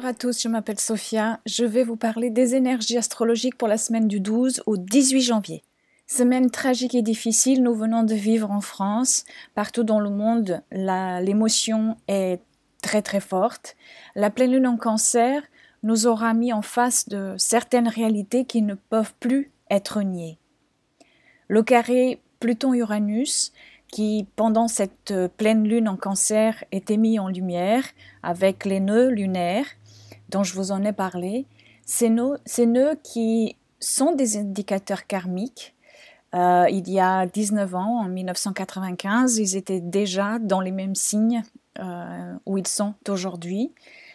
Bonjour à tous, je m'appelle Sophia. Je vais vous parler des énergies astrologiques pour la semaine du 12 au 18 janvier. Semaine tragique et difficile, nous venons de vivre en France. Partout dans le monde, l'émotion est très très forte. La pleine lune en Cancer nous aura mis en face de certaines réalités qui ne peuvent plus être niées. Le carré Pluton-Uranus, qui pendant cette pleine lune en Cancer était mis en lumière avec les nœuds lunaires dont je vous en ai parlé, ces nœuds qui sont des indicateurs karmiques. Il y a 19 ans, en 1995, ils étaient déjà dans les mêmes signes où ils sont aujourd'hui.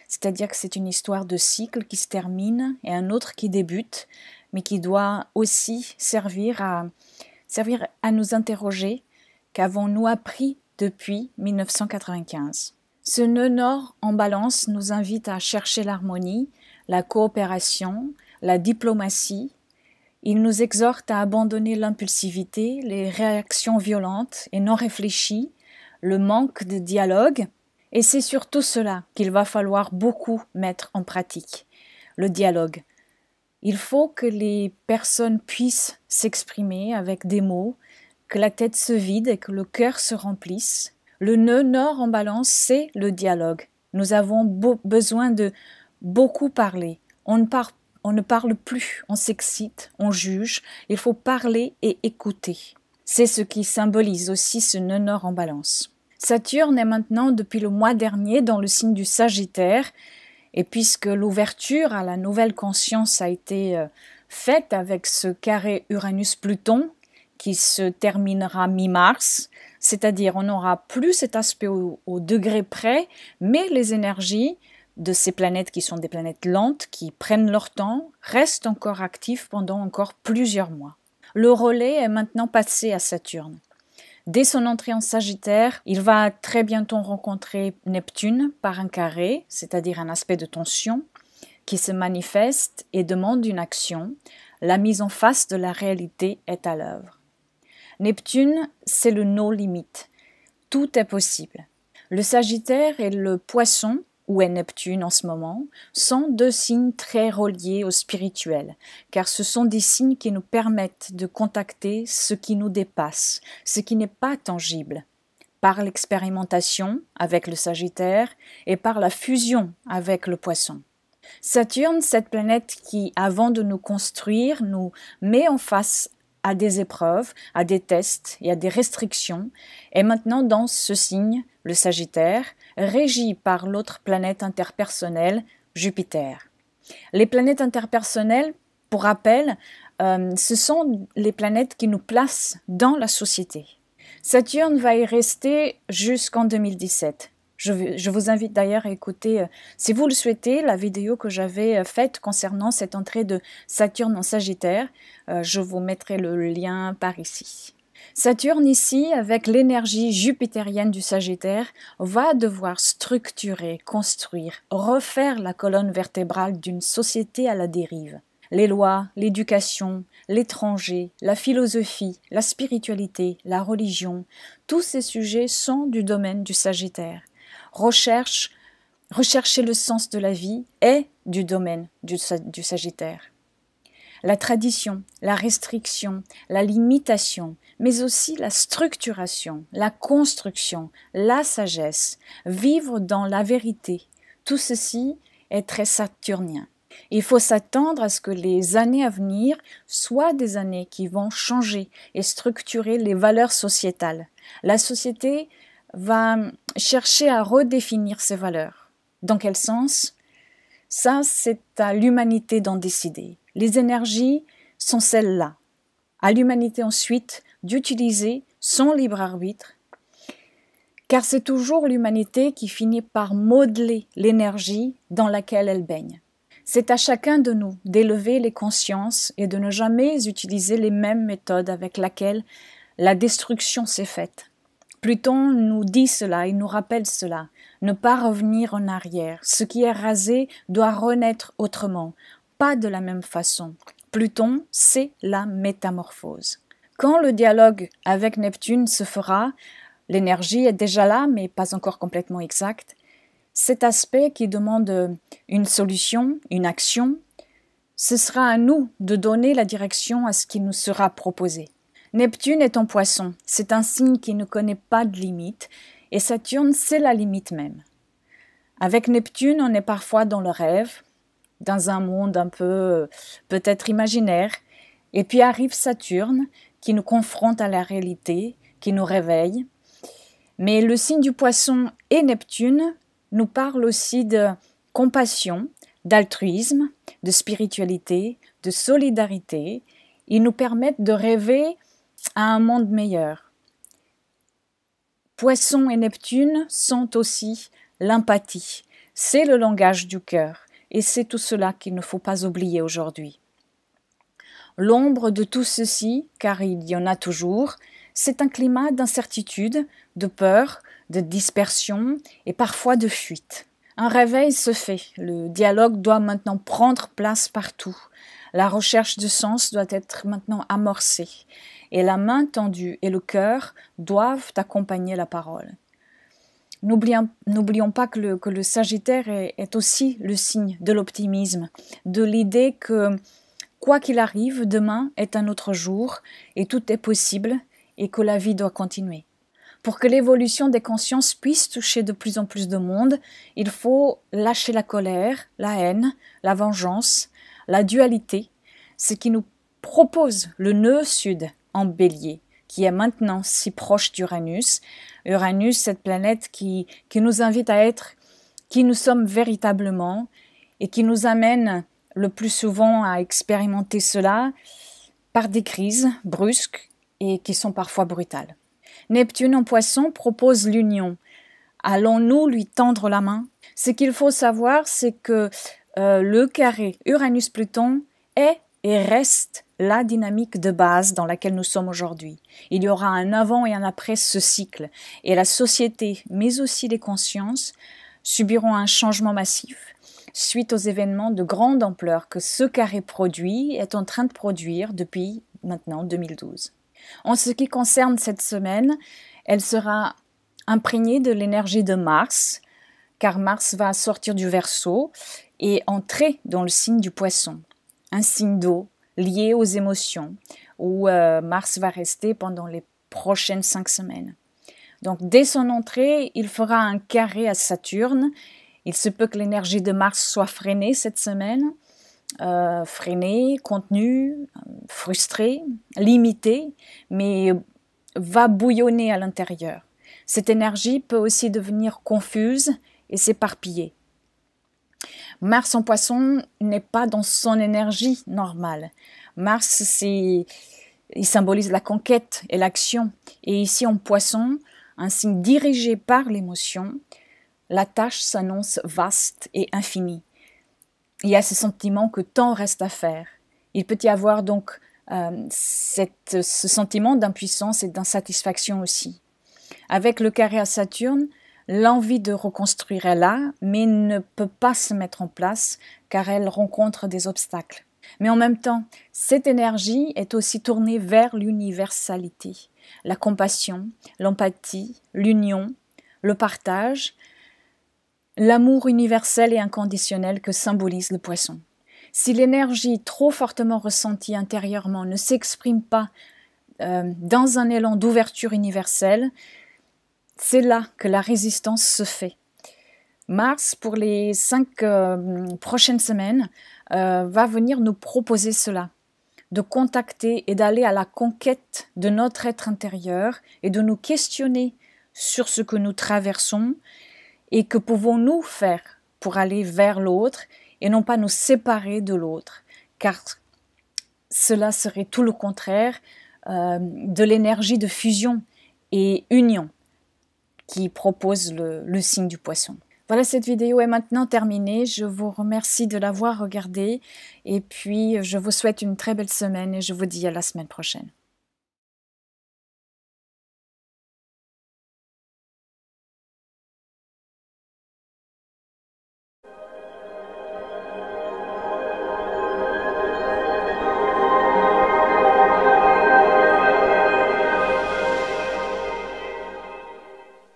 C'est-à-dire que c'est une histoire de cycle qui se termine et un autre qui débute, mais qui doit aussi servir à nous interroger qu'avons-nous appris depuis 1995. Ce nœud nord en balance nous invite à chercher l'harmonie, la coopération, la diplomatie. Il nous exhorte à abandonner l'impulsivité, les réactions violentes et non réfléchies, le manque de dialogue. Et c'est surtout cela qu'il va falloir beaucoup mettre en pratique, le dialogue. Il faut que les personnes puissent s'exprimer avec des mots, que la tête se vide et que le cœur se remplisse. Le nœud nord en balance, c'est le dialogue. Nous avons besoin de beaucoup parler. On ne parle plus, on s'excite, on juge. Il faut parler et écouter. C'est ce qui symbolise aussi ce nœud nord en balance. Saturne est maintenant, depuis le mois dernier, dans le signe du Sagittaire. Et puisque l'ouverture à la nouvelle conscience a été faite avec ce carré Uranus-Pluton, qui se terminera mi-mars, c'est-à-dire on n'aura plus cet aspect au degré près, mais les énergies de ces planètes qui sont des planètes lentes, qui prennent leur temps, restent encore actives pendant encore plusieurs mois. Le relais est maintenant passé à Saturne. Dès son entrée en Sagittaire, il va très bientôt rencontrer Neptune par un carré, c'est-à-dire un aspect de tension, qui se manifeste et demande une action. La mise en face de la réalité est à l'œuvre. Neptune, c'est le no limite. Tout est possible. Le Sagittaire et le Poisson, où est Neptune en ce moment, sont deux signes très reliés au spirituel, car ce sont des signes qui nous permettent de contacter ce qui nous dépasse, ce qui n'est pas tangible, par l'expérimentation avec le Sagittaire et par la fusion avec le Poisson. Saturne, cette planète qui, avant de nous construire, nous met en face à des épreuves, à des tests et à des restrictions, est maintenant dans ce signe, le Sagittaire, régi par l'autre planète interpersonnelle, Jupiter. Les planètes interpersonnelles, pour rappel, ce sont les planètes qui nous placent dans la société. Saturne va y rester jusqu'en 2017. Je vous invite d'ailleurs à écouter, si vous le souhaitez, la vidéo que j'avais faite concernant cette entrée de Saturne en Sagittaire. Je vous mettrai le lien par ici. Saturne ici, avec l'énergie jupitérienne du Sagittaire, va devoir structurer, construire, refaire la colonne vertébrale d'une société à la dérive. Les lois, l'éducation, l'étranger, la philosophie, la spiritualité, la religion, tous ces sujets sont du domaine du Sagittaire. Rechercher le sens de la vie est du domaine du Sagittaire. La tradition, la restriction, la limitation, mais aussi la structuration, la construction, la sagesse, vivre dans la vérité, tout ceci est très saturnien. Il faut s'attendre à ce que les années à venir soient des années qui vont changer et structurer les valeurs sociétales. La société va chercher à redéfinir ses valeurs. Dans quel sens? Ça, c'est à l'humanité d'en décider. Les énergies sont celles-là. À l'humanité ensuite d'utiliser son libre arbitre, car c'est toujours l'humanité qui finit par modeler l'énergie dans laquelle elle baigne. C'est à chacun de nous d'élever les consciences et de ne jamais utiliser les mêmes méthodes avec lesquelles la destruction s'est faite. Pluton nous dit cela, il nous rappelle cela, ne pas revenir en arrière. Ce qui est rasé doit renaître autrement, pas de la même façon. Pluton, c'est la métamorphose. Quand le dialogue avec Neptune se fera, l'énergie est déjà là, mais pas encore complètement exacte, cet aspect qui demande une solution, une action, ce sera à nous de donner la direction à ce qui nous sera proposé. Neptune est en Poisson, c'est un signe qui ne connaît pas de limite, et Saturne, c'est la limite même. Avec Neptune, on est parfois dans le rêve, dans un monde un peu peut-être imaginaire, et puis arrive Saturne qui nous confronte à la réalité, qui nous réveille. Mais le signe du Poisson et Neptune nous parlent aussi de compassion, d'altruisme, de spiritualité, de solidarité. Ils nous permettent de rêver à un monde meilleur. Poisson et Neptune sont aussi l'empathie. C'est le langage du cœur et c'est tout cela qu'il ne faut pas oublier aujourd'hui. L'ombre de tout ceci, car il y en a toujours, c'est un climat d'incertitude, de peur, de dispersion et parfois de fuite. Un réveil se fait, le dialogue doit maintenant prendre place partout. La recherche de sens doit être maintenant amorcée et la main tendue et le cœur doivent accompagner la parole. N'oublions pas que le Sagittaire est aussi le signe de l'optimisme, de l'idée que quoi qu'il arrive, demain est un autre jour et tout est possible et que la vie doit continuer. Pour que l'évolution des consciences puisse toucher de plus en plus de monde, il faut lâcher la colère, la haine, la vengeance, la dualité, ce qui nous propose le nœud sud en Bélier, qui est maintenant si proche d'Uranus. Uranus, cette planète qui nous invite à être qui nous sommes véritablement et qui nous amène le plus souvent à expérimenter cela par des crises brusques et qui sont parfois brutales. Neptune en Poisson propose l'union. Allons-nous lui tendre la main? Ce qu'il faut savoir, c'est que le carré Uranus-Pluton est et reste la dynamique de base dans laquelle nous sommes aujourd'hui. Il y aura un avant et un après ce cycle, et la société, mais aussi les consciences, subiront un changement massif suite aux événements de grande ampleur que ce carré produit est en train de produire depuis maintenant 2012. En ce qui concerne cette semaine, elle sera imprégnée de l'énergie de Mars, car Mars va sortir du Verseau et entrer dans le signe du Poisson, un signe d'eau lié aux émotions, où Mars va rester pendant les prochaines 5 semaines. Donc dès son entrée, il fera un carré à Saturne. Il se peut que l'énergie de Mars soit freinée cette semaine, freinée, contenue, frustrée, limitée, mais va bouillonner à l'intérieur. Cette énergie peut aussi devenir confuse et s'éparpiller. Mars en Poisson n'est pas dans son énergie normale. Mars, il symbolise la conquête et l'action. Et ici en Poisson, un signe dirigé par l'émotion, la tâche s'annonce vaste et infinie. Il y a ce sentiment que tant reste à faire. Il peut y avoir donc ce sentiment d'impuissance et d'insatisfaction aussi. Avec le carré à Saturne, l'envie de reconstruire est là, mais ne peut pas se mettre en place car elle rencontre des obstacles. Mais en même temps, cette énergie est aussi tournée vers l'universalité, la compassion, l'empathie, l'union, le partage, l'amour universel et inconditionnel que symbolise le Poisson. Si l'énergie trop fortement ressentie intérieurement ne s'exprime pas dans un élan d'ouverture universelle, c'est là que la résistance se fait. Mars, pour les 5 prochaines semaines, va venir nous proposer cela, de contacter et d'aller à la conquête de notre être intérieur et de nous questionner sur ce que nous traversons et que pouvons-nous faire pour aller vers l'autre et non pas nous séparer de l'autre, car cela serait tout le contraire de l'énergie de fusion et union qui propose le signe du Poisson. Voilà, cette vidéo est maintenant terminée. Je vous remercie de l'avoir regardée et puis je vous souhaite une très belle semaine et je vous dis à la semaine prochaine.